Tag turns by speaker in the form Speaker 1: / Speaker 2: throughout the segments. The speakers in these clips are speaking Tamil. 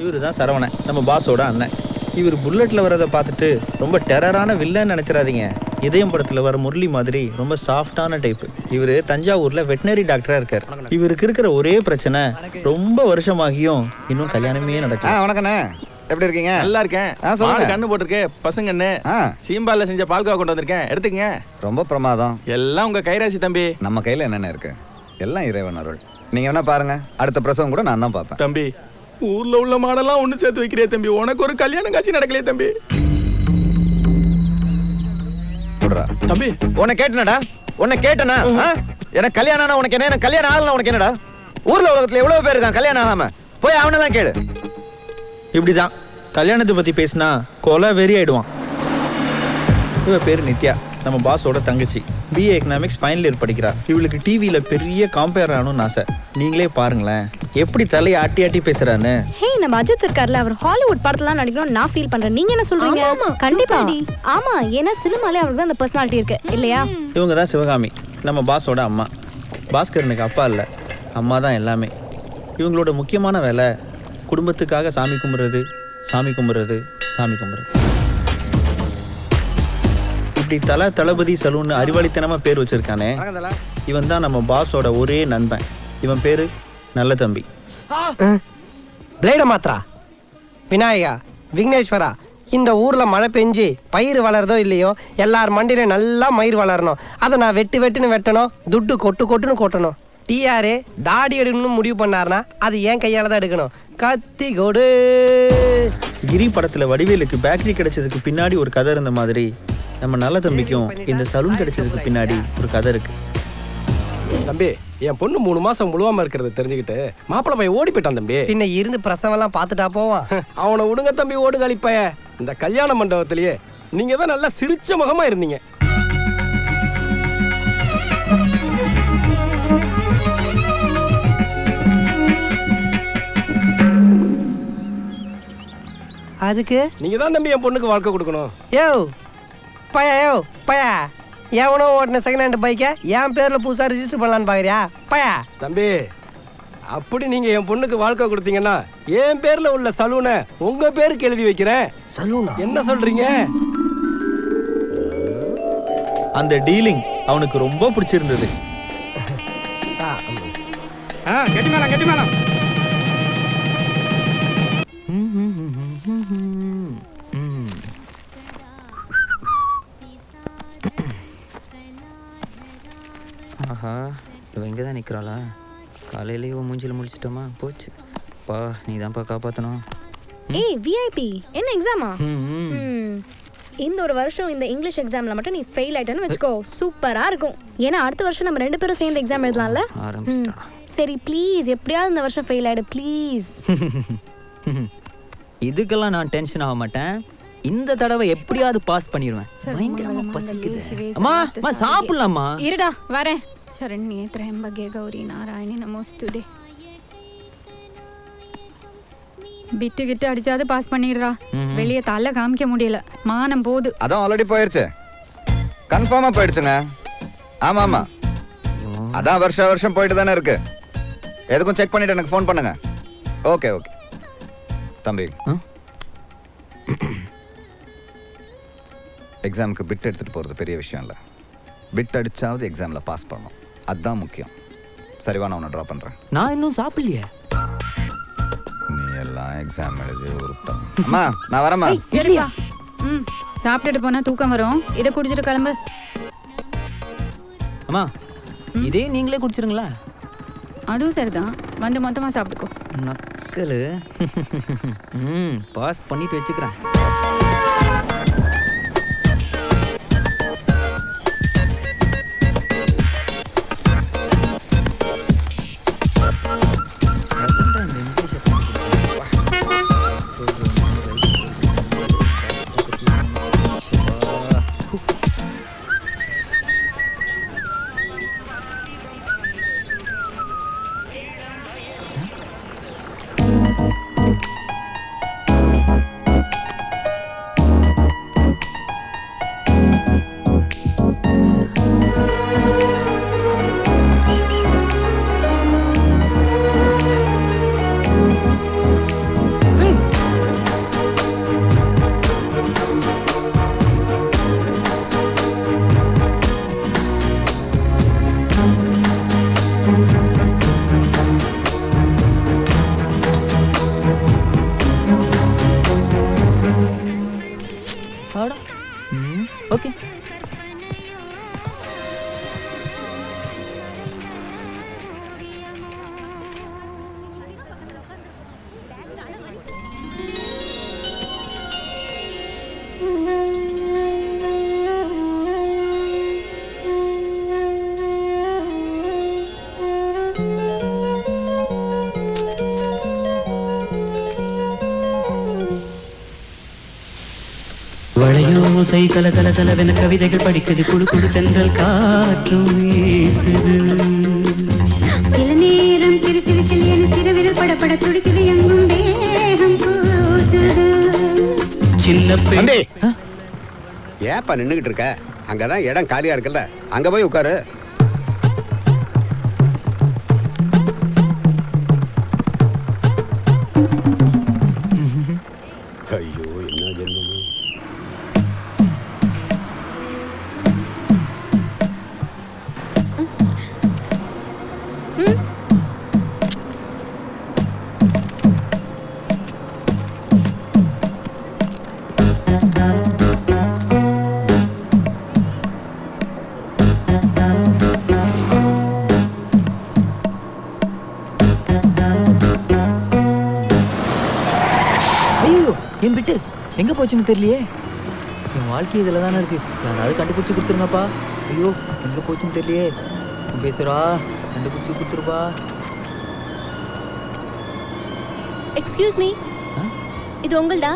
Speaker 1: இவரு தான் சரவணன், நம்ம பாஸோட அண்ணன். இவர் புல்லட்ல வரதை பார்த்துட்டு ரொம்ப டெரரான வில்லன்னு நினைச்சிடாதீங்க. இதயம் படத்துல வர முரளி மாதிரி ரொம்ப சாஃப்டான டைப். இவரு தஞ்சாவூர்ல வெட்டினரி டாக்டரா இருக்காரு. இவருக்கு இருக்கிற ஒரே பிரச்சனை, ரொம்ப வருஷமாகியும் இன்னும் கல்யாணமே நடக்கல.
Speaker 2: வணக்கண்ணே, எப்படி இருக்கீங்க?
Speaker 3: நல்லா இருக்கேன். கண்ணு போட்டிருக்கு பசங்கன்னு சீம்பால்ல செஞ்ச பால்கோவா கொண்டு வந்திருக்கேன், எடுத்துக்கங்க.
Speaker 2: ரொம்ப பிரமாதம்.
Speaker 3: எல்லாம் உங்க கைராசி தம்பி.
Speaker 2: நம்ம கையில என்னென்ன இருக்கு, எல்லாம் இறைவன் அருள். நீங்க வேணா பாருங்க, அடுத்த பிரசவம் கூட நான் தான் பார்ப்பேன்.
Speaker 3: தம்பி, ஊர்ல உள்ள மாடெல்லாம் ஒண்ணு சேர்த்து வைக்கிறே தம்பி, உனக்கு ஒரு கல்யாணம் காட்சி நடக்கலையே தம்பி.
Speaker 2: தம்பி உன்னை கேட்டனடா, உன்னை கேட்டனா? எனக்கு கல்யாணம் ஆனா உனக்கு என்ன, எனக்கு கல்யாணம் ஆகல உனக்கு என்னடா? ஊர்ல உலகத்துல எவ்வளவு பேர் இருக்கான் கல்யாணம் ஆகாம, போய் அவனெல்லாம் கேளு.
Speaker 1: இப்படிதான் கல்யாணத்தை பத்தி பேசினா கொலை வெறி ஆயிடுவான். இவ பேரு நித்யா, நம்ம பாஸோட தங்கச்சி. பிஏ எக்கனாமிக்ஸ் ஃபைனல் இயர் படிக்கிறா. இவளுக்கு டிவியில பெரிய காம்பேர் ஆகணும்னு ஆசை. நீங்களே பாருங்களேன் எப்படி தலையை ஆட்டி ஆட்டி பேசுறான்னு.
Speaker 4: ஹே, நம்ம அஜித் இருக்கார்ல, அவர் ஹாலிவுட் படத்துலாம் நடிக்கணும் நான் ஃபீல் பண்றேன். நீங்க என்ன சொல்றீங்க? கண்டிப்பா ஆமா, ஏன்னா சினிமாலே அவருக்கு தான் அந்த பர்சனாலிட்டி இருக்கு இல்லையா?
Speaker 1: இவங்க தான் சிவகாமி, நம்ம பாஸோட அம்மா. பாஸ்கரனுக்கு அப்பா இல்லை, அம்மா தான் எல்லாமே. இவங்களோட முக்கியமான வேலை குடும்பத்துக்காக சாமி கும்பிட்றது, சாமி கும்பிட்றது, சாமி கும்பிட்றது. இப்படி தளபதி சலூன் அறிவாளித்தனமா பேர் வச்சிருக்கானே, இவன் தான் நம்ம பாஸோட ஒரே நண்பன். இவன் பேரு நல்ல தம்பி.
Speaker 5: பிளேட மாத்ரா விநாயகா விக்னேஸ்வரா, இந்த ஊர்ல மழை பெஞ்சு பயிர் வளருதோ இல்லையோ, எல்லார் மண்டியில நல்லா மயிர் வளரணும். அதை நான் வெட்டுன்னு வெட்டணும், துட்டு கொட்டுன்னு கொட்டணும். டிஆரே தாடி எடுக்கணும்னு முடிவு பண்ணாருன்னா அது என் கையால தான் எடுக்கணும். கத்தி கொடு.
Speaker 1: கிரி படத்துல வடிவேலுக்கு பேக்கரி கிடைச்சதுக்கு பின்னாடி ஒரு கதை இருந்த மாதிரி, நம்ம நல்ல தம்பிக்கும் இந்த சலூன் கிடைச்சதுக்கு பின்னாடி ஒரு கதை இருக்கு.
Speaker 6: தம்பி, என் பொண்ணு 3 மாசம் முழுவாம இருக்கிறத தெரிஞ்சுக்கிட்டு மாப்பிள்ளை பையன் ஓடி போயிட்டான் தம்பி.
Speaker 5: பின்ன இருந்து பிரசவம் எல்லாம் பார்த்துட்டா போவான்.
Speaker 6: அவனை விடுங்க தம்பி, ஓடு கழிப்பைய. இந்த கல்யாண மண்டபத்திலேயே நீங்க தான் நல்லா சிரிச்ச முகமா இருந்தீங்க.
Speaker 5: அதுக்கு
Speaker 6: நீங்க தான் தம்பி என் பொண்ணுக்கு வாழ்க்கை கொடுக்கணும்.
Speaker 5: யோ பயா எவனோ ஓட்டின செகண்ட் ஹேண்ட் பைக்கை என் பேர்ல புதுசா ரிஜிஸ்டர் பண்ணலான்னு பாக்குறியா பயா?
Speaker 6: தம்பி, அப்படி நீங்க என் பொண்ணுக்கு வாழ்க்கை கொடுத்தீங்கன்னா என் பேர்ல உள்ள சலூனை உங்க பேருக்கு எழுதி வைக்கிறேன்.
Speaker 5: சலூனா?
Speaker 6: என்ன சொல்றீங்க?
Speaker 1: அந்த டீலிங் அவனுக்கு ரொம்ப பிடிச்சிருந்தது.
Speaker 3: கெட்டி மேளம்.
Speaker 7: ஆஹா, இவன் இங்கே தான் நிற்கிறாளா? காலையிலேயே இவன் மூஞ்சில் முடிச்சிட்டோமா? போச்சு பா, நீ தான்ப்பா காப்பாற்றணும்.
Speaker 4: ஏய் விஐபி, என்ன எக்ஸாமா? இந்த ஒரு வருஷம் இந்த இங்கிலீஷ் எக்ஸாம்ல மட்டும் நீ ஃபெயில் ஆயிட்டேன்னு வச்சுக்கோ, சூப்பரா இருக்கும். ஏன்னா அடுத்த வருஷம் நம்ம 2 பேரும் சேர்ந்து எக்ஸாம் எழுதலாம்ல. சரி ப்ளீஸ், எப்படியாவது இந்த வருஷம் ஃபெயில் ஆயிடு ப்ளீஸ்.
Speaker 7: இதுக்கெல்லாம் நான் டென்ஷன் ஆக மாட்டேன். இந்த தடவை எப்படியாவது பாஸ் பண்ணிடுவேன். அம்மா அம்மா சாப்பிடலாமா?
Speaker 8: இருடா வரேன். சரண்யே திரயம்பகே கௌரி நாராயணி நமோஸ்துதே. பிட்டு கிட்ட அடிச்சாது பாஸ் பண்ணிடுறா. வெளியே தலை காமிக்க முடியல, மானம் போகுது.
Speaker 2: அதான் ஆல்ரெடி போயிருச்சு, கன்ஃபார்மா போயிடுச்சுங்க. ஆமா, அதான் வருஷம் போயிட்டு தானே இருக்கு. எதுக்கும் செக் பண்ணிட்டு எனக்கு ஃபோன் பண்ணுங்க. ஓகே தம்பி, எக்ஸாமுக்கு பிட் எடுத்துட்டு போறது பெரிய விஷயம் இல்லை. பிட் அடிச்சாவது எக்ஸாம்ல பாஸ் பண்ணணும், அதுதான் முக்கியம். சரிவா, நான் உன்னை ட்ராப் பண்றேன்.
Speaker 7: நான் இன்னும் சாப்பிடலையே.
Speaker 2: நீ எல்லாம் எக்ஸாம் எழுதி உருட்டான். அம்மா நான் வரேம்மா.
Speaker 8: சரிப்பா. சாப்பிட்டுட்டு போனா தூக்கம் வரும், இதை குடிச்சிட்டு கிளம்பு.
Speaker 7: அம்மா இதே நீங்களே குடிச்சிருங்களா?
Speaker 8: அதுவும் சரிதான், வந்து மொத்தமா சாப்பிட்டுக்கோ.
Speaker 7: நக்கலு. பாஸ் பண்ணிட்டு வச்சுக்கிறேன்.
Speaker 9: வளையோசை கல கல கலவென கவிதைகள் படிக்குது குழு குழு தென்றல் காற்று வீசுது
Speaker 10: சில நேரம் சிறு சிறு சிறியன சிறுவிரல் படப்பட துடிக்குது எங்கும் தேகம் பூசுது
Speaker 9: சின்ன பெண்
Speaker 6: ஏப்பா நின்றுகிட்டு இருக்க அங்கதான் இடம் காலியா இருக்குல்ல அங்க போய் உட்காரு ஐயோ என்ன ஜென்மம்
Speaker 7: என் பிட்டு எங்க போச்சுன்னு தெரியலையே. என் வாழ்க்கை இதில் தானே இருக்கு. யாராவது கண்டுபிடிச்சி கொடுத்துருங்கப்பா. ஐயோ எங்க போச்சுன்னு தெரியலையே. பேசுறா கண்டுபிடிச்சி கொடுத்துருப்பா.
Speaker 4: எக்ஸ்கியூஸ் மீ, இது உங்கள்தா?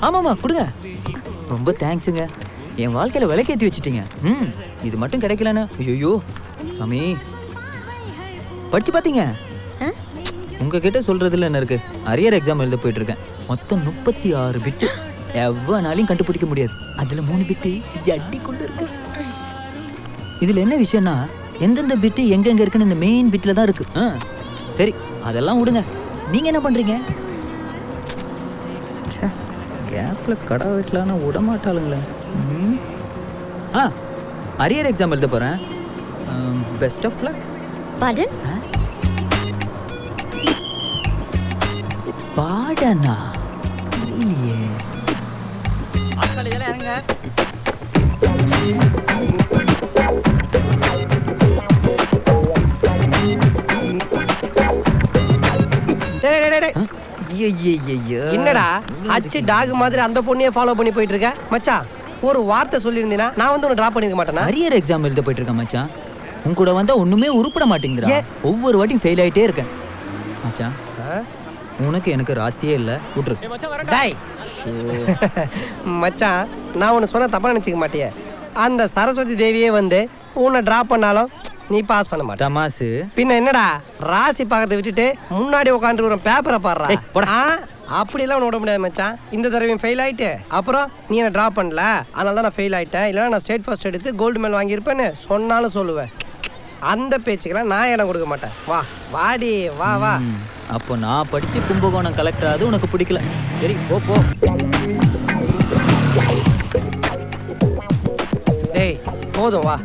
Speaker 7: ஆமாம்மா கொடுங்க. ரொம்ப தேங்க்ஸுங்க. என் வாழ்க்கையில விலைக்கேற்றி வச்சுட்டீங்க. இது மட்டும் கிடைக்கலன்னு ஐயோ சாமி. படிச்சு பார்த்தீங்க? உங்ககிட்ட சொல்றதுல என்ன இருக்கு? அரியர் எக்ஸாம் எழுத போயிட்டு இருக்கேன். மொத்தம் 36 பிட்டு. எவ்வளோனாலையும் கண்டுபிடிக்க முடியாது. அதுல 3 பிட்டு ஜட்டி கொண்டு இருக்கு. இதுல என்ன விஷயம்னா எந்தெந்த பிட்டு எங்கெங்க இருக்குன்னு இந்த மெயின் பிட்ல தான் இருக்கு. சரி அதெல்லாம் விடுங்க. நீங்க என்ன பண்றீங்க? கேப்ல கடை வெட்டலான்னு விட மாட்டாளுங்களே. அரியர் எக்ஸாம் எழுத போறேன். Best of luck.
Speaker 4: பாடன்
Speaker 7: பாடனா இல்லையே.
Speaker 5: என்னடா அச்சு டாக் மாதிரி அந்த பொண்ணையே ஃபாலோ பண்ணி போயிட்டு இருக்க மச்சான்? ஒரு வார்த்தை சொல்லியிருந்தீனா நான் வந்து உன்னை டிராப் பண்ணிருக்க மாட்டேனா?
Speaker 7: அரியர் எக்ஸாம் எழுத போயிட்டு இருக்கேன் மச்சான். உன் கூட வந்தா ஒண்ணுமே உருப்பட மாட்டேங்குதுடா. ஒவ்வொரு வாட்டியும் ஃபெயில் ஆயிட்டே இருக்கேன் மச்சான். உனக்கு எனக்கு ராசியே இல்ல. விட்டுரு.
Speaker 5: டேய் மச்சான், நான் உன்னை சொன்ன தப்பா நினைச்சுக்க மாட்டியே. அந்த சரஸ்வதி தேவியே வந்து உன்னை டிராப் பண்ணாலும் நீ பாஸ் பண்ண மாட்ட.
Speaker 7: தமாசு
Speaker 5: பின்ன என்னடா ராசி பார்க்கறத விட்டுட்டு முன்னாடி உட்காந்து ஒரு பேப்பரை பாடுறா. அப்படியெல்லாம் உன்னை விட முடியாது மச்சான். இந்த தடவையும் ஃபெயில் ஆயிட்டு அப்புறம் நீ என்ன டிராப் பண்ணல, அதனால தான் நான் ஃபெயில் ஆயிட்டேன். இல்லைன்னா நான் ஸ்டேட் ஃபர்ஸ்ட் எடுத்து கோல்டு மெடல் வாங்கியிருப்பேன்னு சொன்னாலும் சொல்லுவேன். அந்த பேச்சுக்கெல்லாம் நான் இடம் கொடுக்க மாட்டேன். வா வாடி வா வா.
Speaker 7: அப்போ நான் படிச்சு கும்பகோணம் கலெக்டர் அது உனக்கு பிடிக்கல. சரி போ போ.
Speaker 5: டேய் போதும் வா.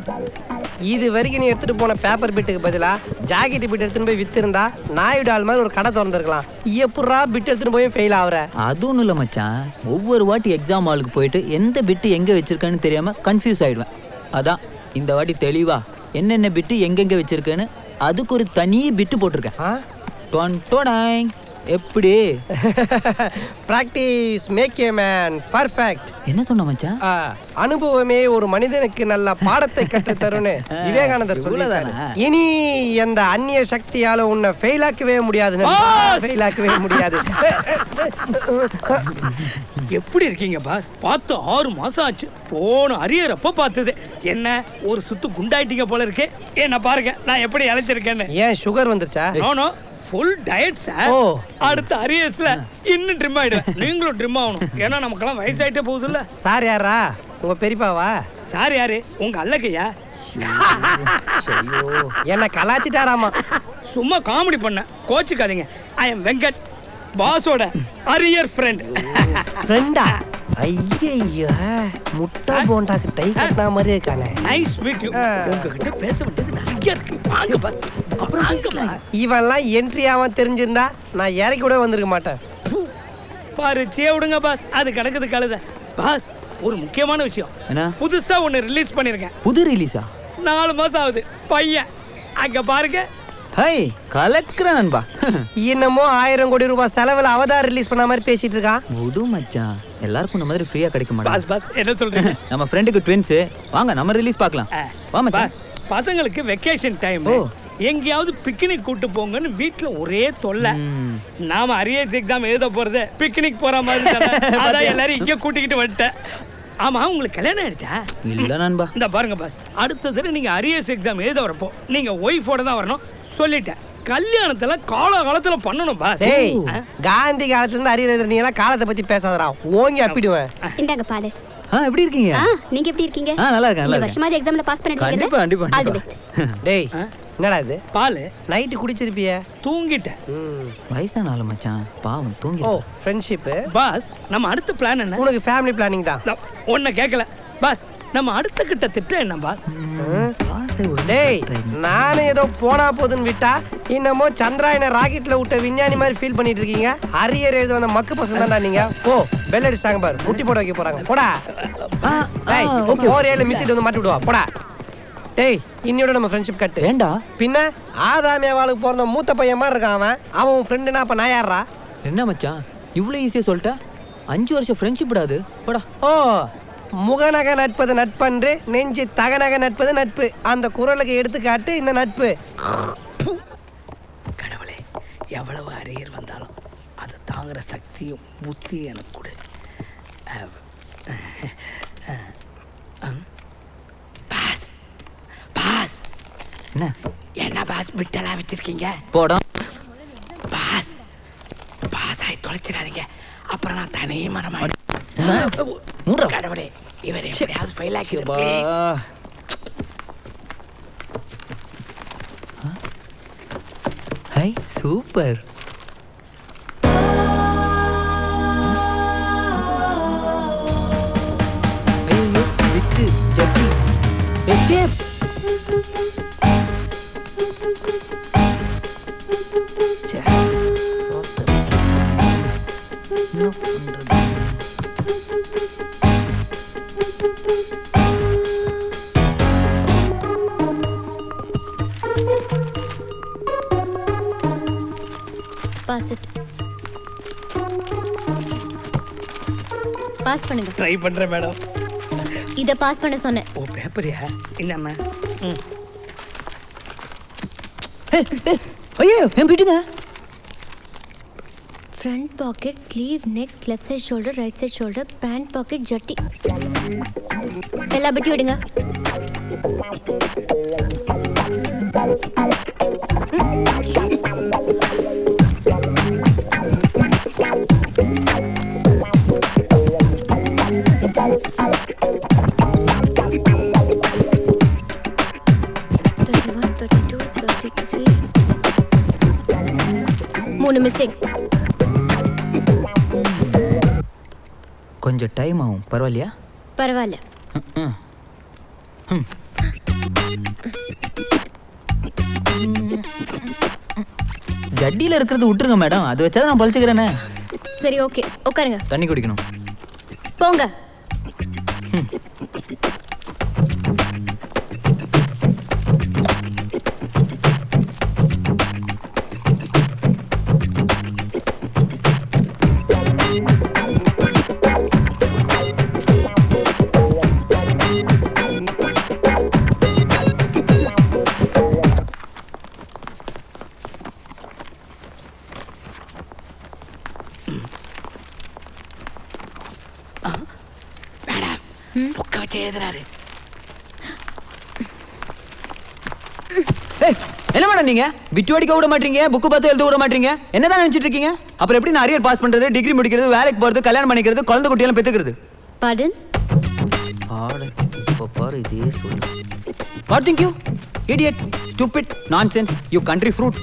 Speaker 5: இது வரைக்கும் நீ எடுத்துட்டு போன பேப்பர் பிட்டுக்கு பதிலா ஜாக்கெட் பிட் எடுத்துன்னு போய் வித்திருந்தா நாயுடால் மாதிரி ஒரு கடை திறந்துருக்கலாம். எப்படா பிட் எடுத்துன்னு போய் ஃபெயில் ஆகுற?
Speaker 7: அது ஒன்றும் இல்லை மச்சான். ஒவ்வொரு வாட்டி எக்ஸாம் ஹாலுக்கு போயிட்டு எந்த பிட்டு எங்கே வச்சிருக்கேன்னு தெரியாம கன்ஃபியூஸ் ஆயிடுவேன். அதான் இந்த வாட்டி தெளிவா என்னென்ன பிட்டு எங்கெங்க வச்சிருக்கேன்னு அதுக்கு ஒரு தனி பிட்டு போட்டிருக்கேன். எப்படி?
Speaker 5: Practice make a man perfect.
Speaker 7: என்ன சொன்ன மச்சான்?
Speaker 5: அனுபவமே ஒரு மனிதனுக்கு நல்ல பாடத்தை கற்றுத் தரும்னு விவேகானந்தர் சொல்லிட்டாரு. இனி எந்த அந்நிய சக்தியால உன்னை ஃபெயில் ஆக்கவே முடியாது. ஃபெயில் ஆக்கவே முடியாது.
Speaker 11: எப்படி இருக்கீங்க பாஸ்? பார்த்து 6 மாசம் ஆச்சு. போன அரியர் அப்ப பார்த்தது. என்ன ஒரு சுத்து குண்டாயிட்டீங்க போல இருக்கு. என்ன பாருங்க நான் எப்படி இழைச்சிருக்கேன்னு.
Speaker 5: ஏன் சுகர் வந்துருச்சா?
Speaker 11: No full diet sir. அடுத்த அரியர்ஸ்ல இன்னும் ட்ரிம் ஆயிடுவேன். நீங்களும் ட்ரிம் ஆகணும். ஏன்னா நமக்கெல்லாம் வயசாயிட்டே போகுது இல்ல.
Speaker 5: சார் யாரா? உங்க பெரியப்பாவா?
Speaker 11: சார் யாரு? உங்க அல்லக்கையா?
Speaker 5: என்ன கலாச்சிட்டாராமா?
Speaker 11: சும்மா காமெடி பண்ண, கோச்சுக்காதீங்க. ஐ எம் வெங்கட், பாஸோட அரியர் ஃப்ரெண்ட்.
Speaker 5: ஃப்ரெண்டா? ஐயையா, முட்டை போண்டாக்கு டை கட்டினா மாதிரி இருக்கானே.
Speaker 11: Nice meet you. உங்ககிட்ட பேச வேண்டியது நிறைய இருக்கு. வாங்க பாஸ். அப்புறம்
Speaker 5: இவெல்லாம் என்ட்ரி ஆவான் தெரிஞ்சிருந்தா நான் இறக்கி கூட வந்திருக்க மாட்டேன்.
Speaker 11: பாரு சே விடுங்க பாஸ். அது கிடக்குது கழுத. பாஸ் ஒரு முக்கியமான விஷயம்.
Speaker 7: என்ன?
Speaker 11: புதுசா ஒன்னு ரிலீஸ் பண்ணிருக்கேன்.
Speaker 7: புது ரிலீஸா?
Speaker 11: 4 மாசம் ஆகுது. பையன் அங்க பாருங்க.
Speaker 7: ஹை கலக்குற நண்பா.
Speaker 5: என்னமோ 1000 கோடி ரூபாய் செலவுல அவதார் ரிலீஸ் பண்ண மாதிரி பேசிட்டு இருக்கான்.
Speaker 7: விடு மச்சான், எல்லாருக்கும் இந்த மாதிரி ஃப்ரீயா கிடைக்க மாட்டாங்க.
Speaker 11: பாஸ் பாஸ் என்ன சொல்றீங்க?
Speaker 7: நம்ம ஃப்ரெண்டுக்கு ட்வின்ஸ். வாங்க நம்ம ரிலீஸ் பார்க்கலாம். வா மச்சான்.
Speaker 11: பசங்களுக்கு வெக்கேஷன் டைம். எங்கேயாவது பிக்னிக் கூட்டு போங்கன்னு வீட்டுல ஒரே தொல்லை. நாம அரியர்ஸ் எக்ஸாம் எழுத போறத பிக்னிக் போற மாதிரி தானே. அதான் எல்லாரும் இங்க கூட்டிக்கிட்டு வந்துட்டேன். ஆமா உங்களுக்கு கல்யாணம் ஆயிடுச்சா?
Speaker 7: இல்ல நண்பா.
Speaker 11: இந்த பாருங்க பாஸ், அடுத்த தடவை நீங்க அரியர்ஸ் எக்ஸாம் எழுத வரப்போ நீங்க ஒய்ஃபோட தான் வரணும் சொல்லிட்டேன். கல்யாணத்துல காலகாலத்துல பண்ணணும் பாஸ்.
Speaker 5: டேய் காந்தி காலத்துல இருந்து அரியர் நீ எல்லாம் காலத்தை பத்தி பேசாதடா, ஓங்கி அப்பிடுவேன்.
Speaker 10: இந்தாங்க பால்.
Speaker 7: எப்படி இருக்கீங்க?
Speaker 10: நீங்க எப்படி இருக்கீங்க?
Speaker 7: நல்லா இருக்கேன் நல்லா
Speaker 10: இந்த
Speaker 7: இருக்கேன்.
Speaker 10: வருஷமா எக்ஸாம்ல பாஸ் பண்ணிட்டீங்கல?
Speaker 7: கண்டிப்பா
Speaker 10: ஆல் தி பெஸ்ட்.
Speaker 5: டேய் என்னடா இது?
Speaker 11: பால்
Speaker 5: நைட் குடிச்சிருப்பிய?
Speaker 11: தூங்கிட்டேன்.
Speaker 7: வயசான ஆளு மச்சான், பாவம் தூங்கி.
Speaker 5: ஓ ஃப்ரெண்ட்ஷிப்.
Speaker 11: பாஸ் நம்ம அடுத்த பிளான் என்ன?
Speaker 5: உனக்கு ஃபேமிலி பிளானிங் தான்.
Speaker 11: ஒன்ன கேட்கல பாஸ், நம்ம அடுத்த கிட்ட திட்டம் என்ன பாஸ்?
Speaker 5: டேய் நானே ஏதோ போனா போதுன்னு விட்டா இன்னமோ சந்திராயனை ராக்கெட்ல விட்ட விஞ்ஞானி மாதிரி ஃபீல் பண்ணிட்டு இருக்கீங்க. அரியர் எழுத வந்த மக்கு பசங்க தான்டா நீங்க. ஓ பெல் அடிச்சாங்க பாரு, முட்டி போட வைக்க போறாங்க. போடா. டேய் ஓர் ஏழு மிஸ்ஸிட் வந்து மாட்டி விடுவா. போடா. டேய் இன்னியோட நம்ம ஃப்ரெண்ட்ஷிப் கட்.
Speaker 7: ஏண்டா?
Speaker 5: பின்ன ஆதாமியாவாளுக்கு பிறந்த மூத்த பையன் மாதிரி இருக்கான் அவன். அவன் ஃப்ரெண்டுனா அப்ப நான் யாரா?
Speaker 7: என்ன மச்சான் இவ்வளவு ஈஸியா சொல்லிட்ட? 5 வருஷம் ஃப்ரெண்ட்ஷிப் விடாது. போடா.
Speaker 5: ஓ முகநக நட்பது நட்பன்று, நெஞ்சு தகநக நட்பது நட்பு. அந்த குரலுக்கு எடுத்துக்காட்டு இந்த நட்பு.
Speaker 11: கடவுளே, எவ்வளவு அரியர் வந்தாலும் அதை தாங்குற சக்தியும் புத்தியும் எனக்கு கொடு. பாஸ் பாஸ் என்ன பாஸ் பிட்டெல்லாம் வச்சிருக்கீங்க?
Speaker 7: போடா
Speaker 11: பாஸ் பாஸ் ஆகி தொலைச்சிடாதீங்க, அப்புறம் நான் தனி மரமாயிடும். கடவுளே, இவர் எப்படியாவது ஃபெயில் ஆக்கி.
Speaker 7: Hi super. ஐயோ விட்டு ஜட்டி எஸ்கேப்.
Speaker 4: Pass it. பாஸ் பண்ணுங்க.
Speaker 11: ட்ரை பண்றேன் மேடம்.
Speaker 4: இத பாஸ் பண்ண சொன்னேன்.
Speaker 11: ஓ பேப்பரியா? என்னம்மா?
Speaker 7: ஐயோ ஏன் விடுங்க.
Speaker 4: Front pocket, sleeve, neck, left side shoulder, right side shoulder, pant pocket, ஜட்டி. எல்லா பட்டி விடுங்க. மூணு மிஸ்ஸிங்.
Speaker 7: கொஞ்சம் டைம் ஆகும், பரவாயில்லையா?
Speaker 4: பரவாயில்ல.
Speaker 7: ஜட்டியில இருக்கிறது விட்டுருங்க மேடம், அது வச்சாதான் நான் பழிச்சுக்கிறேனே.
Speaker 4: சரி ஓகே உட்காருங்க.
Speaker 7: தண்ணி குடிக்கணும்.
Speaker 4: போங்க.
Speaker 11: புக்க வச்சு எழுதுறாரு.
Speaker 7: என்ன மேடம் நீங்க பிட்டு அடிக்க விட மாட்டீங்க, புக்கு பார்த்து எழுத விட மாட்டீங்க, என்னதான் நினைச்சிட்டு இருக்கீங்க? அப்புறம் எப்படி நான் அரியர் பாஸ் பண்றது, டிகிரி முடிக்கிறது, வேலைக்கு போறது, கல்யாணம் பண்ணிக்கிறது, குழந்தை குட்டியெல்லாம் பெத்துக்கிறது?
Speaker 4: பாடன்
Speaker 7: இப்போ பாரு இதே சொல்லு. What think you idiot, stupid, nonsense, you country fruit.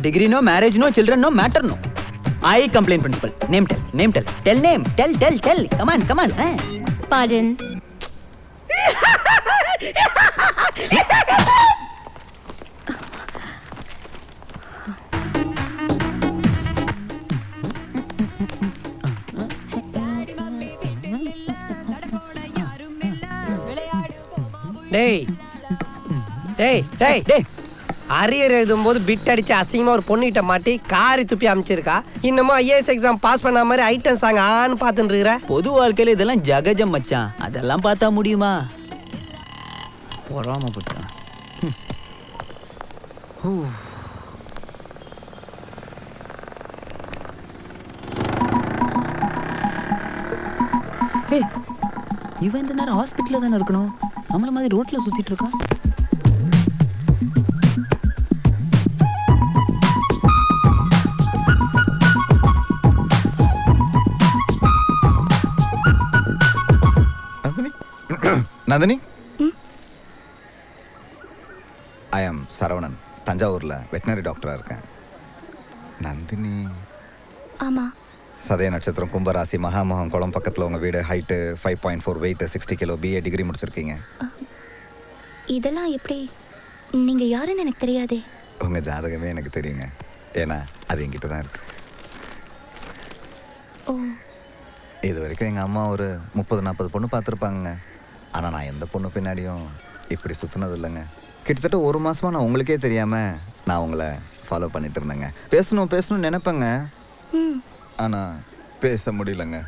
Speaker 7: Degree no, marriage no, children no, matter no. I complain principal. Name tell, name tell, tell name, tell. Come on.
Speaker 4: Pardon.
Speaker 5: டேய் அரியர் எழுதும்போது பிட் அடிச்சு அசிங்கமா ஒரு பொண்ணுகிட்ட மாட்டி காரி துப்பி அமைச்சிருக்கா. இன்னமும் ஐஏஎஸ் எக்ஸாம் பாஸ் பண்ண மாதிரி ஐட்டம் சாங் ஆன்னு பார்த்துட்டு இருக்கிற.
Speaker 7: பொது வாழ்க்கையில இதெல்லாம் ஜகஜம் மச்சான், அதெல்லாம் பார்த்தா முடியுமா? பொறாம பட்டான். இவன் இந்த நேரம் ஹாஸ்பிட்டலில் தானே இருக்கணும், நம்மள மாதிரி ரோட்டில் சுற்றிட்டு இருக்கான்.
Speaker 2: நந்தினி, ஐ ஆம் சரவணன், தஞ்சாவூர்ல வெட்டினரி டாக்டரா இருக்கேன். நந்தினி?
Speaker 4: ஆமா.
Speaker 2: சதய நட்சத்திரம், கும்பராசி, மகாமகம், குளம் பக்கத்தில் உங்கள் வீடு, height 5.4, weight 60 kilo, BA degree முடிச்சிருக்கீங்க.
Speaker 4: இதெல்லாம் எப்படி? நீங்க யாருன்னு எனக்கு தெரியாதே.
Speaker 2: உங்கள் ஜாதகமே எனக்கு தெரியுங்க, ஏன்னா அது என்கிட்ட தான் இருக்கு.
Speaker 4: ஓ.
Speaker 2: இது வரைக்கும் எங்கள் அம்மா ஒரு 30-40 பொண்ணு பார்த்துருப்பாங்க. ஆனால் நான் எந்த பொண்ணு பின்னாடியும் இப்படி சுற்றுனது இல்லைங்க. கிட்டத்தட்ட 1 மாதமாக நான் உங்களுக்கே தெரியாமல் நான் உங்களை ஃபாலோ பண்ணிட்டு இருந்தேங்க. பேசணும்னு நினைப்பேங்க, ஆனால் பேச முடியலங்க.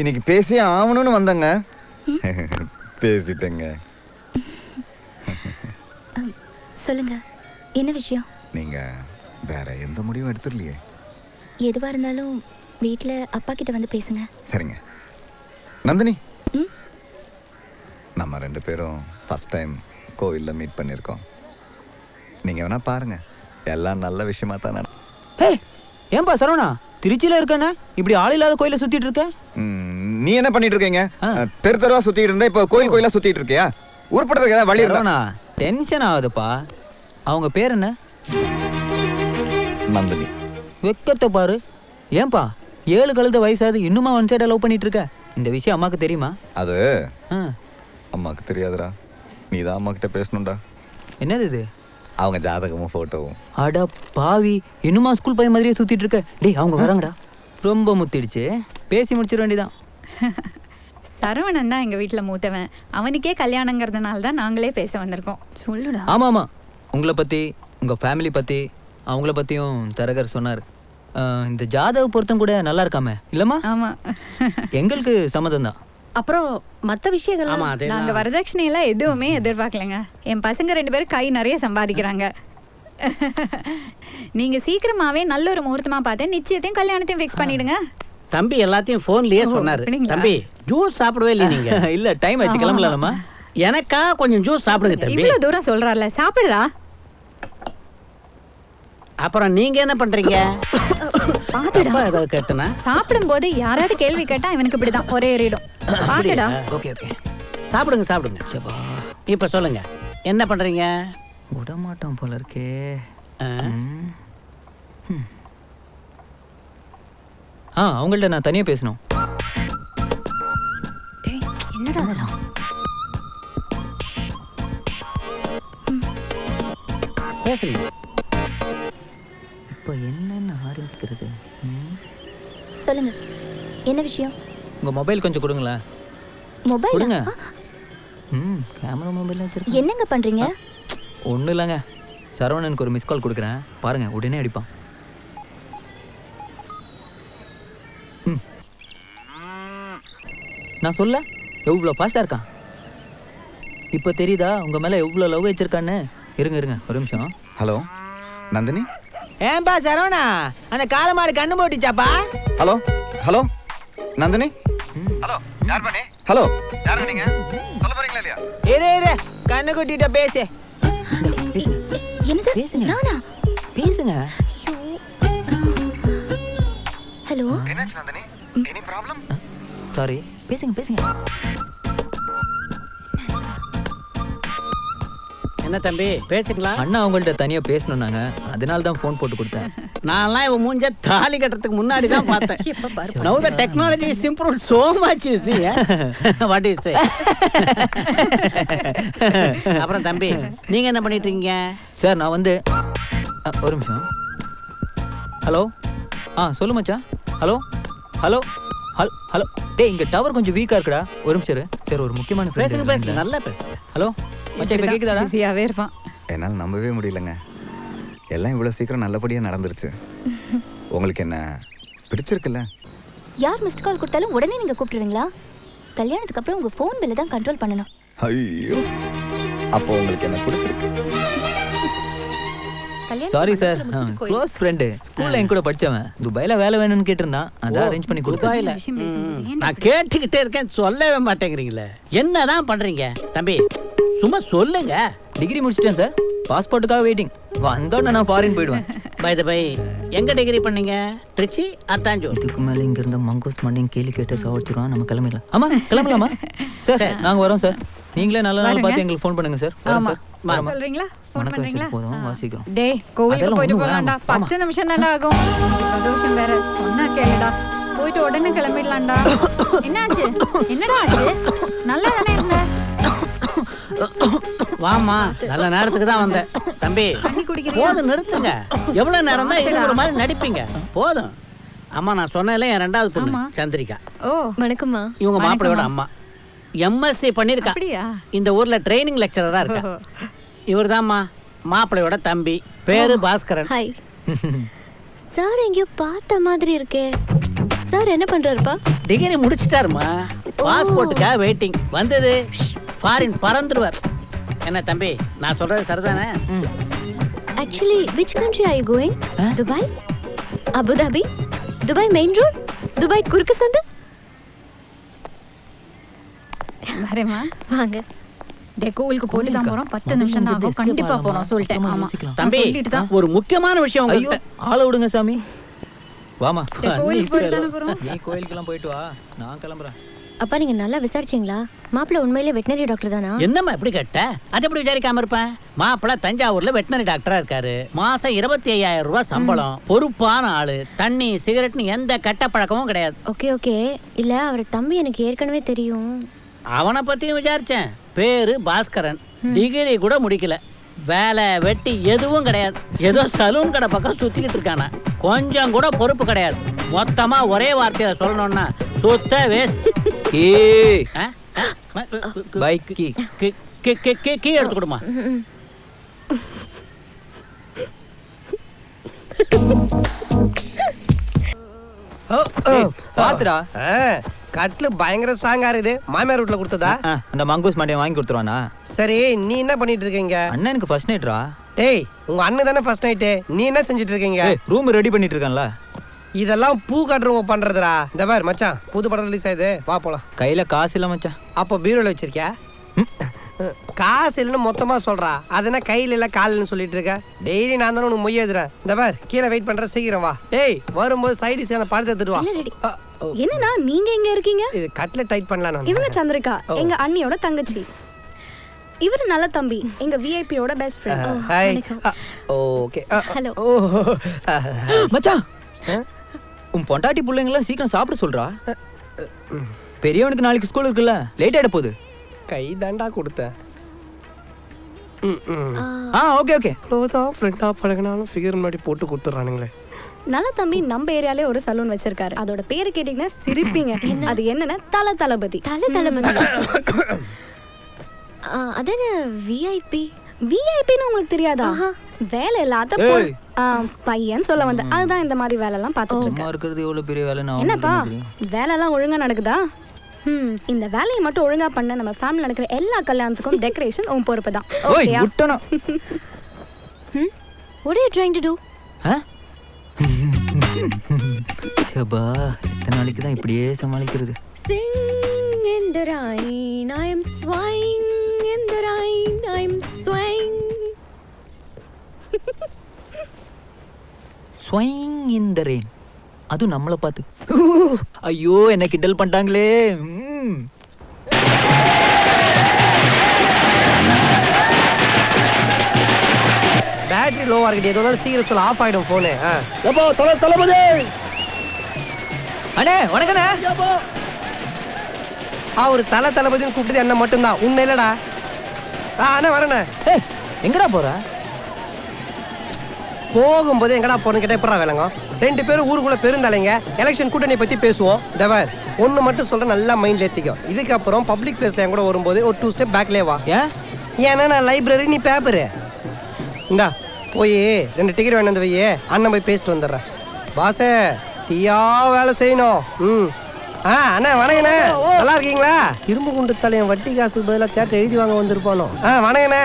Speaker 2: இன்னைக்கு பேசியே ஆகணும்னு வந்தேங்க, பேசிட்டேங்க.
Speaker 4: சொல்லுங்க, என்ன விஷயம்?
Speaker 2: நீங்கள் வேற எந்த முடிவும் எடுத்துடலையே?
Speaker 4: எதுவாக இருந்தாலும் வீட்டில் அப்பா கிட்ட வந்து பேசுங்க.
Speaker 2: சரிங்க. நந்தினி, நம்ம 2 பேரும் ஃபர்ஸ்ட் டைம் கோவிலில் மீட் பண்ணியிருக்கோம். நீங்கள் வேணா பாருங்க, எல்லாம் நல்ல விஷயமா தான்
Speaker 7: ஏன்பா சரவணா, திருச்சியில் இருக்கேண்ணே, இப்படி ஆள் இல்லாத கோயிலை சுற்றிட்டு இருக்க?
Speaker 2: நீ என்ன பண்ணிட்டு இருக்கீங்க? தெரு தெருவா சுற்றிட்டு இருந்தா இப்போ கோயிலா சுற்றிட்டு இருக்கியா? உருப்படுறதுக்கு ஏதாவது வழி இருக்கா?
Speaker 7: டென்ஷன் ஆகுதுப்பா. அவங்க பேர் என்ன?
Speaker 2: நந்தினி.
Speaker 7: வெக்கத்தை பாரு. ஏன்பா 7 கழுத வயசாது இன்னுமா ஒன் சைடா லவ் பண்ணிட்டு இருக்க? இந்த விஷயம் அம்மாக்கு தெரியுமா?
Speaker 2: அது அம்மாக்கு தெரியாதுடா, நீ தான் அம்மா கிட்ட பேசணும்டா.
Speaker 7: என்னது இது?
Speaker 2: அவங்க ஜாதகமும் ஃபோட்டோவும்.
Speaker 7: அட பாவி, இன்னுமா ஸ்கூல் பையன் மாதிரியே சுத்திட்டு இருக்க? டேய் அவங்க வராங்கடா. ரொம்ப முத்திடுச்சு, பேசி முடிச்சிட வேண்டியதான்.
Speaker 8: சரவணன் தான் எங்கள் வீட்டில் மூத்தவன், அவனுக்கே கல்யாணங்கிறதுனால தான் நாங்களே பேச வந்திருக்கோம். சொல்லுடா.
Speaker 7: ஆமாம் ஆமாம், உங்களை பற்றி, உங்கள் ஃபேமிலி பற்றி, அவங்கள பற்றியும் தரகர் சொன்னார். இந்த ஜாதக பொருத்தம் கூட நல்லா இருக்காமே இல்லைம்மா?
Speaker 8: ஆமாம்,
Speaker 7: எங்களுக்கு சம்மதம் தான்.
Speaker 8: அப்புறம் மற்ற விஷயங்கள் நாங்கள் வரதட்சணையெல்லாம் எதுவுமே எதிர்பார்க்கலைங்க. என் பசங்க 2 பேரும் கை நிறைய சம்பாதிக்கிறாங்க. நீங்கள் சீக்கிரமாகவே நல்ல ஒரு முகூர்த்தமாக பார்த்து நிச்சயத்தையும் கல்யாணத்தையும் ஃபிக்ஸ் பண்ணிடுங்க.
Speaker 12: தம்பி எல்லாத்தையும் ஃபோன்லயே சொன்னாரு. தம்பி ஜூஸ் சாப்பிடவே இல்லை நீங்க?
Speaker 7: இல்ல, டைம் ஆச்சு, கிளம்பலாமா?
Speaker 12: எனக்கா கொஞ்சம் ஜூஸ் சாப்பிடுங்க தம்பி.
Speaker 8: இவ்வளவு தூரம் சொல்றாருல, சாப்பிடுறா.
Speaker 12: அப்புறம் நீங்க என்ன பண்றீங்க?
Speaker 8: பாத்துடா,
Speaker 12: ஏதாவது கேட்டனா?
Speaker 8: சாப்பிடும்போது யாராவது கேள்வி கேட்டா இவனுக்கு இப்படிதான் ஒரே ஏறிடும். பாத்துடா.
Speaker 7: ஓகே ஓகே,
Speaker 12: சாப்பிடுங்க சாப்பிடுங்க. இப்ப சொல்லுங்க, என்ன பண்றீங்க?
Speaker 7: விட மாட்டோம் போல இருக்கே. அவங்கள்ட்ட நான் தனியாக பேசணும்.
Speaker 8: என்னடா அதெல்லாம்?
Speaker 12: பேசுங்க.
Speaker 7: இப்போ என்னன்னு ஆரம்பிக்கிறது?
Speaker 4: சொல்லுங்க, என்ன விஷயம்?
Speaker 7: உங்கள் மொபைல் கொஞ்சம் கொடுங்களேன்.
Speaker 4: மொபைல்
Speaker 7: கொடுங்க. கேமரா மொபைல் வச்சிருக்கேன்.
Speaker 4: என்னங்க பண்றீங்க?
Speaker 7: ஒன்றும் இல்லைங்க, சரவணனுக்கு ஒரு மிஸ் கால் கொடுக்குறேன், பாருங்க, உடனே அடிப்பான். நான் சொல்ல எவ்வளோ ஃபாஸ்ட்டாக இருக்கான். இப்போ தெரியுதா உங்கள் மேலே எவ்வளோ லவ் வச்சிருக்கான்னு? இருங்க ஒரு நிமிஷம்.
Speaker 2: ஹலோ நந்தினி.
Speaker 5: ஏன்பா சரவணா, அந்த காலமாடு கண்ணு போட்டுச்சாப்பா?
Speaker 2: Hello hello Nandini. ஹலோ யார் பண்ணி? ஹலோ யார் பண்ணீங்க? சொல்ல போறீங்களா இல்லையா?
Speaker 5: இரு கண்ணு குட்டிட்ட பேசு.
Speaker 4: என்னது?
Speaker 7: பேசுங்க.
Speaker 4: நானா?
Speaker 7: பேசுங்க.
Speaker 4: ஹலோ.
Speaker 2: என்னாச்சு நந்தினி? Any problem?
Speaker 7: சாரி, பேசுங்க.
Speaker 12: என்ன தம்பி பேசுங்களா?
Speaker 7: அண்ணா அவங்கள்ட்ட தனியா பேசணும்னாங்க, அதனால தான் ஃபோன் போட்டு கொடுத்தேன்.
Speaker 12: நான்லாம் இவன் மூஞ்ச தாலி கட்டுறதுக்கு முன்னாடி தான் பார்த்தேன். Now the technology is improved so much, you see. What do you say? அப்புறம் தம்பி நீங்க என்ன பண்ணிட்டு இருக்கீங்க?
Speaker 7: சார் நான் வந்து ஒரு நிமிஷம். ஹலோ சொல்லு மச்சான். ஹலோ ஹலோ ஹலோ ஹலோ டேய், இங்க டவர் கொஞ்சம் வீக்கா இருக்குடா, ஒரு நிமிஷம் இரு. சரி, ஒரு முக்கியமான
Speaker 12: பேசுங்க நல்லா பேசுங்க.
Speaker 7: ஹலோ மச்சான், இப்போ கேக்குதாடா?
Speaker 8: பிஸியாவே இருப்பான்.
Speaker 2: என்னால் நம்பவே முடியலங்க, எல்லாம் இவ்வளோ சீக்கிரம் நல்லபடியாக நடந்துருச்சு. உங்களுக்கு என்ன பிடிச்சிருக்குல்ல?
Speaker 4: யார் மிஸ்ட் கால் கொடுத்தாலும் உடனே நீங்க கூப்பிடுவீங்களா? கல்யாணத்துக்கு அப்புறம் உங்க ஃபோன் பில்ல தான் கண்ட்ரோல் பண்ணணும்.
Speaker 2: ஐயோ, அப்போ உங்களுக்கு என்ன பிடிச்சிருக்கு?
Speaker 7: சாரி சார் க்ளோஸ் ஃப்ரெண்டு ஸ்கூல்ல என் கூட படிச்சவன் துபாயில வேலை வேணும்னு கேட்டிருந்தான் அதான் அரேஞ்ச் பண்ணி
Speaker 12: துபாயில
Speaker 7: கொடுத்தேன்.
Speaker 12: நான் கேட்டுக்கிட்டே இருக்கேன் சொல்லவே மாட்டேங்கிறீங்களே என்னதான் பண்றீங்க தம்பி சும்மா சொல்லுங்க
Speaker 7: டிகிரி முடிச்சிட்டேன் சார் பாஸ்போர்ட்டுக்காக வெயிட்டிங் வந்தோடனே நான் ஃபாரின் போயிடுவேன்.
Speaker 12: பை த பை எங்க டிகிரி பண்ணீங்க ட்ரிச்சி அத்தாஞ்சோ
Speaker 7: இதுக்கு மேல இங்க இருந்த மங்கோஸ் மண்டையும் கேள்வி கேட்டு சாவடிச்சிருவான் நம்ம கிளம்பிடலாம். ஆமா கிளம்பலாமா சார் நாங்க வரோம் சார் நீங்களே நல்ல நாள் பார்த்து எங்களுக்கு ஃபோன் பண்ணுங்க சார்.
Speaker 8: ஆமா
Speaker 7: வரோம் சார்.
Speaker 8: சொல்றீங்களா ஃபோன்
Speaker 7: வணக்கம்
Speaker 8: பண்றீங்களா
Speaker 7: வச்சுட்டு போதும் வாசிக்கிறோம்.
Speaker 8: டேய் கோவிலுக்கு போயிட்டு போலாம்டா 10 நிமிஷம் தான்டா ஆகும் பிரதோஷம் வேற சொன்னா கேளுடா போயிட்டு உடனே கிளம்பிடலாம்டா. என்னாச்சு என்னடா ஆச்சு நல்லா தானே இருந்த
Speaker 12: வாமா நல்ல நேரத்துக்கு தான் வந்தேன் தம்பி போதும் நிறுத்துங்க எவ்வளவு நேரம் தான் இது ஒரு மாதிரி நடிப்பீங்க போதும். அம்மா நான் சொன்னேன்ல என் ரெண்டாவது பொண்ணு சந்திரிகா.
Speaker 4: ஓ வணக்கம்மா.
Speaker 12: இவங்க மாப்பிள்ளையோட அம்மா எம்எஸ்சி பண்ணிருக்கா இந்த ஊர்ல ட்ரைனிங் லெக்சரரா இருக்கா. இவர்தாம்மா மாப்பிள்ளையோட தம்பி பேரு பாஸ்கரன்.
Speaker 4: ஹாய் சார் எங்கேயோ பார்த்த மாதிரி இருக்கே. சார் என்ன பண்றாருப்பா?
Speaker 12: டிகிரி முடிச்சிட்டாருமா பாஸ்போர்ட்டுக்காக வெயிட்டிங் வந்தது ஃபாரின் பறந்துருவார். என்ன தம்பி நான் சொல்றது சரிதானே?
Speaker 4: Actually, which country are you going? Dubai? Abu Dhabi? Dubai main road? Dubai குறுக்கு சந்து?
Speaker 8: வரேம்மா
Speaker 4: வாங்க.
Speaker 8: டே கோவிலுக்கு போயிட்டு தான் போறோம் 10 நிமிஷம் தான் ஆகும் கண்டிப்பா போறோம் சொல்லிட்டேன். ஆமா
Speaker 12: தம்பி ஒரு முக்கியமான விஷயம்
Speaker 7: ஐயோ ஆள விடுங்க சாமி வாமா.
Speaker 8: கோவிலுக்கு போயிட்டு தானே போறோம்.
Speaker 7: நீ கோயிலுக்கெல்லாம் போயிட்டு வா நான் கிளம்புறேன்.
Speaker 4: அப்பா நீங்க நல்லா விசாரிச்சீங்களா? மாப்பிள்ள உண்மையிலே வெட்டனரி டாக்டர் தானா?
Speaker 12: என்னம்மா எப்படி கேட்ட? அது எப்படி விசாரிக்காம இருப்பேன்? மாப்பிள்ள தஞ்சாவூர்ல வெட்டனரி டாக்டரா இருக்காரு. மாசம் 25,000 ரூபாய் சம்பளம். பொறுப்பான ஆளு. தண்ணி சிகரெட்னு எந்த கெட்ட பழக்கமும் கிடையாது.
Speaker 4: ஓகே ஓகே இல்ல அவர் தம்பி எனக்கு ஏற்கனவே தெரியும்.
Speaker 12: அவனை பத்தியும் விசாரிச்சேன். பேரு பாஸ்கரன். டிகிரி கூட முடிக்கல. வேலை வெட்டி எதுவும் கிடையாது. ஏதோ சலூன் கடை பக்கம் சுத்திக்கிட்டு இருக்கானா. கொஞ்சம் கூட பொறுப்பு கிடையாது. மொத்தமா ஒரே வார்த்தையில சொல்லணும்னா சுத்த வேஸ்ட்.
Speaker 7: பைக் கீ
Speaker 12: கீ எடுத்து கொடுமா.
Speaker 7: பாத்துடா
Speaker 5: கட்லு பயங்கர ஸ்ட்ராங்கா இருக்குது. மாமியார் வீட்டுல கொடுத்ததா?
Speaker 7: அந்த மங்கூஸ் மாட்டியை வாங்கி கொடுத்துருவானா?
Speaker 5: சரி நீ என்ன பண்ணிட்டு இருக்கீங்க?
Speaker 7: அண்ணனுக்கு ஃபர்ஸ்ட் நைட்ரா.
Speaker 5: டேய் உங்க அண்ணன் தானே ஃபர்ஸ்ட் நைட்டு. நீ என்ன செஞ்சுட்டு இருக்கீங்க?
Speaker 7: ரூம் ரெடி பண்ணிட்டு இருக்கான்ல.
Speaker 5: இதெல்லாம் பூ கட்டுறவங்க பண்றதுடா. இந்த பார் மச்சான் புது படம் ரிலீஸ் ஆகுது வா போலாம்.
Speaker 7: கையில காசு இல்ல மச்சான்.
Speaker 5: அப்போ பீரோல வச்சிருக்கியா? காசு இல்லைன்னு மொத்தமா சொல்றா. அதனா கையில இல்ல காலில்னு சொல்லிட்டு இருக்க. டெய்லி நான் தானே உனக்கு மொய் எழுதுறேன். இந்த பார் கீழே வெயிட் பண்ற சீக்கிரம் வா. டேய் வரும்போது சைடு சேர்ந்த பழத்தை எடுத்துட்டு வா.
Speaker 4: என்னன்னா நீங்க எங்க இருக்கீங்க?
Speaker 5: இது கட்ல டைட் பண்ணலாம்.
Speaker 4: இவங்க சந்திரிகா எங்க அண்ணியோட தங்கச்சி. இவரு நல்ல தம்பி எங்க விஐபியோட best friend.
Speaker 5: Hi okay
Speaker 4: hello
Speaker 7: மச்சான் உன் பொண்டாட்டி பிள்ளைங்களாம் சீக்கிரம் சாப்பிட சொல்றா. பெரியவனுக்கு நாளைக்கு ஸ்கூல் இருக்குல்ல லேட் ஆயிட போகுது.
Speaker 5: கை தாண்டா கொடுத்தேன்.
Speaker 7: ஓகே ஓகே
Speaker 5: லோதான் ஃப்ரெண்டா பழகினாலும் ஃபிகர் முன்னாடி போட்டு கொடுத்துறானுங்களே.
Speaker 4: நல்ல தம்பி நம்ம ஏரியாலே ஒரு சலூன் வச்சிருக்காரு. அதோட பேரு கேட்டீங்கன்னா சிரிப்பீங்க. அது என்னன்னா தளபதி. தளபதி அதான விஐபி. விஐபின்னு உங்களுக்கு தெரியாதா? வேலை இல்லாத பையன் சொல்ல வந்த. அதுதான் இந்த மாதிரி வேலை எல்லாம் பார்த்துட்டு
Speaker 7: சும்மா இருக்கிறது எவ்வளவு பெரிய வேலை.
Speaker 4: என்னப்பா வேலை எல்லாம் ஒழுங்கா நடக்குதா? இந்த வேலையை மட்டும் ஒழுங்கா பண்ண நம்ம ஃபேமிலி நடக்கிற எல்லா கல்யாணத்துக்கும் டெக்கரேஷன் உன் பொறுப்பு தான். ஓகேயா? What are you trying to do?
Speaker 7: சபா எத்தனை நாளைக்கு தான் இப்படியே சமாளிக்கிறது.
Speaker 4: Sing in the rain, I am swaying in the rain, I am swaying.
Speaker 7: Swaying in the rain. அது நம்மள பார்த்து ஐயோ என்ன கிண்டல் பண்ணிட்டாங்களே.
Speaker 5: பேட்டரி லோவா இருக்கு. ஏதோ சீக்கிரம் சொல்ல ஆஃப் ஆயிடும் போனு.
Speaker 6: எப்போ தளபதி
Speaker 7: அண்ணே வணக்கண்ணே.
Speaker 5: ஒரு தளபதினு கூப்பிட்டது என்ன மட்டும்தான் உன்ன இல்லடா. அண்ணா வரண்ணே.
Speaker 7: எங்கடா போற?
Speaker 5: போகும்போது எங்கடா போறேன்னு கேட்டா எப்படா வேலைங்க? 2 பேரும் ஊருக்குள்ள பெருந்தாளைங்க. எலெக்ஷன் கூட்டணி பத்தி பேசுவோம். தவர் ஒன்னு மட்டும் சொல்ற நல்லா மைண்ட்ல ஏத்திக்கோ. இதுக்கப்புறம் பப்ளிக் பிளேஸ்ல என் கூட வரும்போது ஒரு 2 ஸ்டெப் பேக்லயே வா. ஏன்னா நான் லைப்ரரி நீ பேப்பரு. இந்தா போய் 2 டிக்கெட் வேணும் வையே. அண்ணன் போய் பேசிட்டு வந்துடுறேன். பாசே தீயா வேலை செய்யணும். அண்ணா வணங்கண்ணே, நல்லா இருக்கீங்களா? இரும்பு குண்டு தலையன் வட்டி காசுக்கு பதிலாக சேட்டை எழுதி வாங்க வந்திருப்பானோ. வணங்கண்ணே.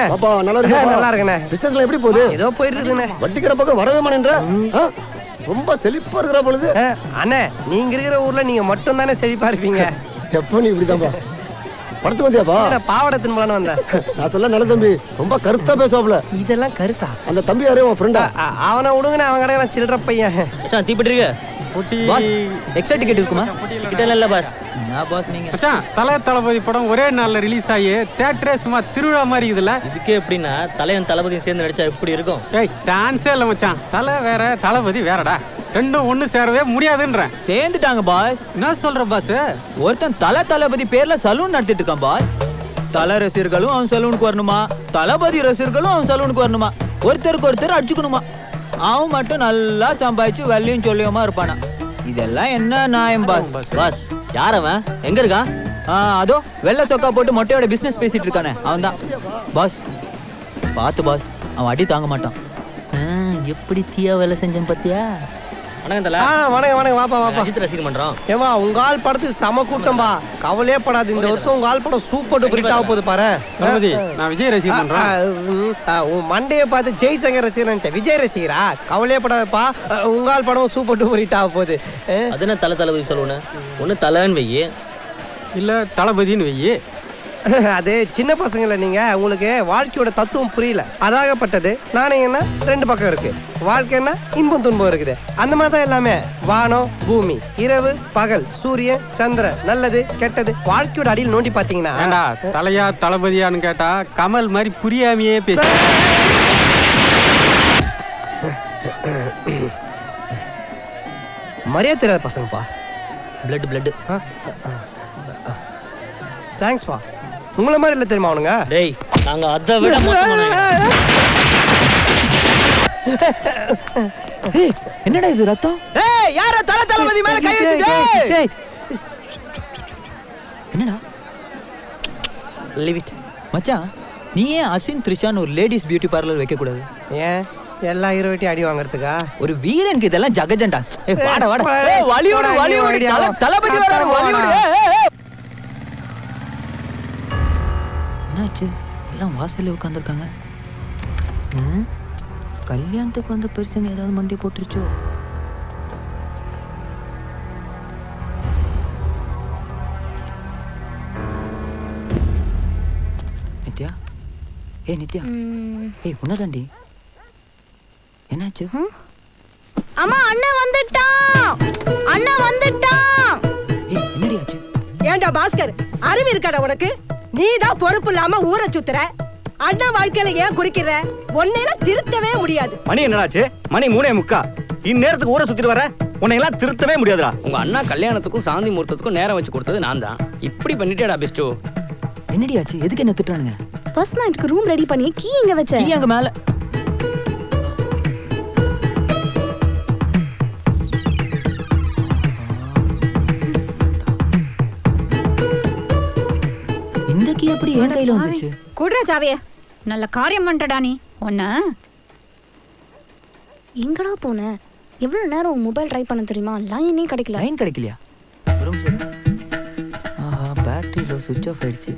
Speaker 5: நல்லா இருக்கண்ணே.
Speaker 6: பிசினஸ்ல எப்படி போகுது?
Speaker 5: ஏதோ போயிட்டு இருக்குண்ணே.
Speaker 6: வட்டி கடை பக்கம் வரவே மாட்டேன்ற. ரொம்ப செழிப்பா இருக்கிற பொழுது.
Speaker 5: அண்ணே, நீங்க இருக்கிற ஊர்ல நீங்க மட்டும் தானே செழிப்பா இருப்பீங்க.
Speaker 6: எப்போ நீ இப்படிதான்பா படத்துக்கு வந்தியாப்பா?
Speaker 5: பாவடை தின்பலான்னு வந்தேன்.
Speaker 6: நான் சொல்ல நல்ல தம்பி, ரொம்ப கருத்தா பேசுவாப்ல.
Speaker 5: இதெல்லாம் கருத்தா?
Speaker 6: அந்த தம்பி யாரே உன் ஃப்ரெண்டா?
Speaker 5: அவனை விடுங்கண்ணே, அவன் கடை சில்லற பையன்.
Speaker 7: தீப்பட்டு இருக்கு எக்ஸ்ட்ரா டிக்கெட் இருக்குமா? டிக்கெட் இல்ல பாஸ். நான் பாஸ் நீங்க
Speaker 13: மச்சான், தளபதி படம் ஒரே நாள்ல ரிலீஸ் ஆகி தியேட்டரே சும்மா திருவிழா மாதிரி இதுல.
Speaker 7: இதுக்கே எப்படின்னா தலையும் தளபதியும் சேர்ந்து நடிச்சா எப்படி இருக்கும்?
Speaker 13: ஏய் சான்ஸே இல்ல மச்சான். தலை வேற தளபதி வேறடா, ரெண்டும் ஒண்ணு சேரவே முடியாதுன்றேன்.
Speaker 7: சேர்ந்துட்டாங்க பாஸ்.
Speaker 13: என்ன சொல்ற பாஸ்?
Speaker 7: ஒருத்தன் தளபதி பேர்ல சலூன் நடத்திட்டு இருக்கான் பாஸ். தலை ரசிகர்களும் அவன் சலூனுக்கு வரணுமா, தளபதி ரசிகர்களும் அவன் சலூனுக்கு வரணுமா, ஒருத்தருக்கு ஒருத்தர் அடிச்சுக்கணுமா. அவன் மட்டும் நல்லா சம்பாதிச்சு வெள்ளையும் சொல்லியுமா இருப்பானா. இதெல்லாம் என்ன நியாயம் பாஸ்? பாஸ் யார் அவன்? எங்க இருக்கான்? அதோ வெள்ளை சொக்கா போட்டு மொட்டையோட பிசினஸ் பேசிட்டு இருக்கானே அவன் தான் பாஸ். பார்த்து பாஸ், அவன் அடி தாங்க மாட்டான். எப்படி தீயா வேலை செஞ்சேன் பத்தியா?
Speaker 5: வணக்கம் வாப்பா வாப்பா.
Speaker 7: அஜித் ரசிகர் மன்றம்.
Speaker 5: ஏமா உங்க ஆள் படத்துக்கு சம கூட்டம்பா. கவலையே படாது, இந்த வருஷம் உங்க ஆள் படம் சூப்பர் டூப்பர் ஹிட் ஆக போகுது பாரு.
Speaker 13: நான் விஜய் ரசிகர் மன்றம்.
Speaker 5: உன் மண்டையை பார்த்து ஜெய்சங்கர் ரசிகர் நினைச்சேன். விஜய் ரசிகரா? கவலையே படாதப்பா, உங்க ஆள் படம் சூப்பர் டூப்பர் ஹிட் ஆக போகுது.
Speaker 7: அது என்ன தளபதி சொல்லுவேன்? ஒன்று தலைன்னு வெய்யி,
Speaker 13: இல்ல தளபதின்னு வெய்யி.
Speaker 5: அது சின்ன பசங்கள, நீங்க உங்களுக்கு வாழ்க்கையோட தத்துவம் புரியல. அதாகப்பட்டது நாணயம்னா ரெண்டு பக்கம் இருக்கு. வாழ்க்கைன்னா இன்பம் துன்பம் இருக்குது. அந்த மாதிரி தான் எல்லாமே. வானம் பூமி, இரவு பகல், சூரியன் சந்திரன், நல்லது கெட்டது. வாழ்க்கையோட அடியில் நோண்டி பாத்தீங்கன்னா
Speaker 13: ஏண்டா தலையா தளபதியான்னு கேட்டா கமல் மாதிரி புரியாமையே பேச.
Speaker 5: மரியாதை தெரியாத பசங்கப்பா.
Speaker 7: பிளட்
Speaker 5: தேங்க்ஸ்ப்பா. உங்களை மாதிரி இல்லை தெரியுமா அவனுங்க?
Speaker 7: டேய் நாங்க அதை விட என்னடா இது ரத்தம்?
Speaker 5: ஏய் யாரோ தளபதி மேல கை வச்சுட்டு.
Speaker 7: என்னடா
Speaker 5: லீவ் இட்
Speaker 7: மச்சான். நீ ஏன் அசின் த்ரிஷான்னு ஒரு லேடிஸ் பியூட்டி பார்லர் வைக்க கூடாது?
Speaker 5: ஏன் எல்லா ஹீரோயிட்டி அடி வாங்குறதுக்கா?
Speaker 7: ஒரு வீரனுக்கு இதெல்லாம் ஜகஜண்டா. வாடா வாடா. வலியோடு தளபதி வர வலியோடு. என்னாச்சு? எல்லாம் வாசல்ல உட்காந்துருக்காங்க. கல்யாணத்துக்கு வந்து பெருசுங்க ஏதாவது மண்டி போட்டுருச்சோ? நித்யா, நித்யா, உன்னதாண்டி என்னாச்சு?
Speaker 4: அம்மா அண்ணா வந்துட்டான்.
Speaker 7: என்னடி ஆச்சு?
Speaker 14: ஏண்டா பாஸ்கர், அறிவு இருக்காடா உனக்கு? நீதான் பொறுப்பு இல்லாம ஊரை சுத்துற. அண்ணா வாழ்க்கையில ஏன் குறிக்கிற? ஒன்னேல திருத்தவே முடியாது.
Speaker 15: மணி என்னடாச்சு? மணி 3:45. இந்நேரத்துக்கு ஊரை சுத்திட்டு வர உன்னை எல்லாம் திருத்தவே முடியாதுடா.
Speaker 16: உங்க அண்ணா கல்யாணத்துக்கும் சாந்தி முகூர்த்தத்துக்கும் நேரம் வச்சு கொடுத்தது நான் தான். இப்படி பண்ணிட்டேடா பெஸ்டோ.
Speaker 7: என்னடி ஆச்சு? எதுக்கு என்ன திட்டுறானுங்க?
Speaker 4: ஃபர்ஸ்ட் நைட்க்கு ரூம் ரெடி பண்ணி கீ எங்க வச்ச?
Speaker 7: கீ அங்க மேல. இந்த கீ எப்படி என் கையில வந்துச்சு?
Speaker 8: குடுற சாவியே. நல்ல காரியம் பண்ணிட்டடா நீ. ஒண்ணு
Speaker 4: எங்கடா போன? எவ்வளவு நேரம் மொபைல் ட்ரை பண்ண தெரியுமா? லைனே கிடைக்கல.
Speaker 7: லைன் கிடைக்கலையா? பேட்டரியில சுவிட்ச் ஆஃப் ஆயிடுச்சு.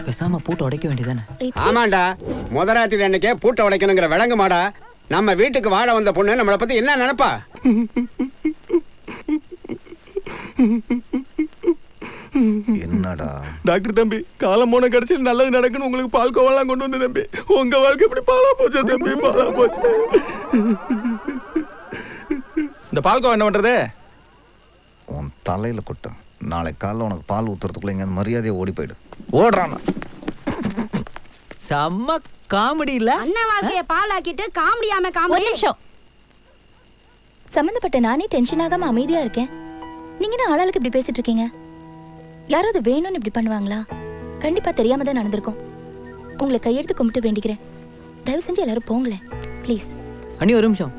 Speaker 7: பேசாம பூட்டை உடைக்க வேண்டியதானே?
Speaker 17: ஆமாண்டா, முதராத்திரி அன்னைக்கே பூட்டை உடைக்கணுங்கிற விளங்க மாடா. நம்ம வீட்டுக்கு வாழ வந்த பொண்ணு நம்மளை பத்தி என்ன நினைப்பா?
Speaker 2: என்னடா
Speaker 3: டாக்டர் தம்பி, காலம் போன கடைசியில் நல்லது நடக்குன்னு உங்களுக்கு பால்கோவெல்லாம் கொண்டு வந்து தம்பி. உங்க வாழ்க்கை இப்படி பாலா போச்சு தம்பி, பாலா போச்சு. இந்த பால்கோவா என்ன பண்றது?
Speaker 2: உன் தலையில கொட்டு. நாளை காலைல உனக்கு பால் ஊத்துறதுக்குள்ள எங்க மரியாதையை ஓடி போயிடு. ஓடுறான்.
Speaker 7: செம்ம காமெடி இல்ல?
Speaker 4: அண்ணா வாழ்க்கைய பாலாக்கிட்டு காமெடியாம காமெடி.
Speaker 18: ஒரு நிமிஷம். சம்பந்தப்பட்ட நானே டென்ஷன் ஆகாம அமைதியா இருக்கேன். நீங்க என்ன ஆளாளுக்கு இப்படி பேசிட்டு இருக்கீங்க? யாராவது வேணும்னு இப்படி பண்ணுவாங்களா? கண்டிப்பா தெரியாம தான் நடந்திருக்கும். உங்களை கையெடுத்து கும்பிட்டு வேண்டிக்கிறேன். தயவு செஞ்சு எல்லாரும் போங்களேன் ப்ளீஸ்.
Speaker 7: அண்ணி ஒரு நிமிஷம்.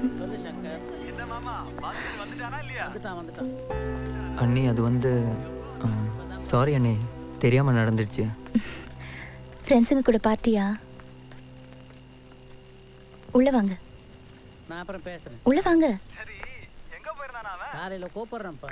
Speaker 7: அண்ணி அது வந்து சாரி அண்ணி, தெரியாம நடந்துடுச்சு.
Speaker 18: ஃப்ரெண்ட்ஸுங்க கூட பார்ட்டியா? உள்ள வாங்க.
Speaker 12: நான் அப்புறம் பேசுறேன்.
Speaker 18: உள்ள வாங்க.
Speaker 12: காலையில கூப்பிடுறேன்ப்பா.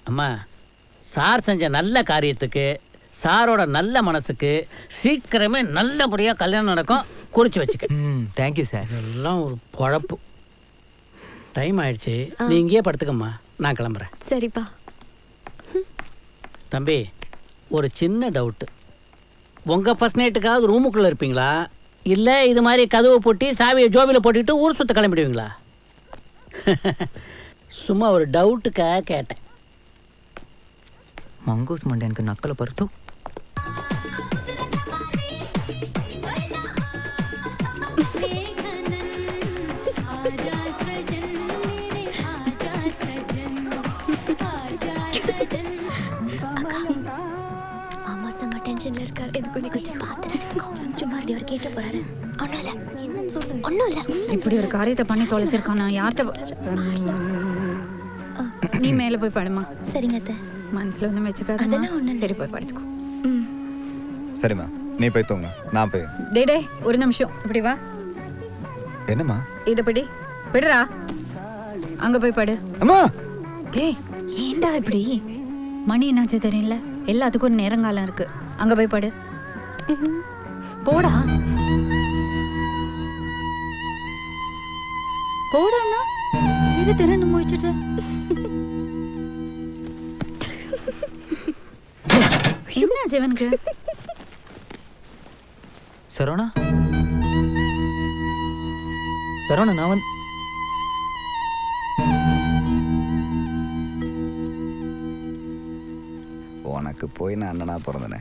Speaker 12: அம்மா, சார் செஞ்ச நல்ல காரியத்துக்கு, சாரோட நல்ல மனசுக்கு சீக்கிரமே நல்லபடியாக கல்யாணம் நடக்கும். குறிச்சு வச்சுக்க.
Speaker 7: Thank you sir.
Speaker 12: இதெல்லாம் ஒரு பொழப்பு. டைம் ஆயிடுச்சு, நீ இங்கேயே படுத்துக்கம்மா, நான் கிளம்புறேன்.
Speaker 4: சரிப்பா.
Speaker 12: தம்பி, ஒரு சின்ன டவுட்டு. உங்கள் ஃபர்ஸ்ட் நைட்டுக்காவது ரூமுக்குள்ளே இருப்பீங்களா, இல்லை இது மாதிரி கதவை போட்டி சாவியை ஜோபியில் போட்டுக்கிட்டு ஊர் சுற்ற கிளம்பிடுவீங்களா? சும்மா ஒரு டவுட்டுக்காக கேட்டேன்.
Speaker 7: மங்கூஸ் மண்டே எனக்கு நக்கலை பருத்து.
Speaker 18: மாமா செம்ம டென்ஷன்ல இருக்காரு. எனக்கு கொஞ்சம் பார்த்து நடந்துக்கோ. சும்மா அவர் கேட்டு போறாரு. ஒன்றும் இல்லை. என்னன்னு சொல்லு. ஒன்றும் இல்லை.
Speaker 8: இப்படி ஒரு காரியத்தை பண்ணி தொலைச்சிருக்கான். நான் யார்கிட்ட நீ மேலே போய் படுமா.
Speaker 18: சரிங்க அத்தை.
Speaker 8: மனசுல ஒன்றும் வச்சுக்காத.
Speaker 18: அதெல்லாம் ஒன்றும்.
Speaker 8: சரி, போய் படுத்துக்கோ.
Speaker 2: சரிம்மா, நீ போய் தூங்க, நான் போய்.
Speaker 8: டே ஒரு நிமிஷம் இப்படி வா.
Speaker 2: என்னம்மா?
Speaker 8: இதை பிடி. விடுறா. அங்க போய் படு.
Speaker 2: அம்மா,
Speaker 8: டேய் ஏண்டா இப்படி? மணி என்னாச்சு தெரியல. எல்லாத்துக்கும் ஒரு நேரங்காலம் இருக்கு. அங்க போய் படு. போடா போடாண்ணா. இது திறன்னு முடிச்சுட்டு என்ன ஜீவனுக்கு?
Speaker 7: சரவணா, சரவணா, நான் வந்து
Speaker 2: உனக்கு போய் நான் அண்ணனா பிறந்தனே.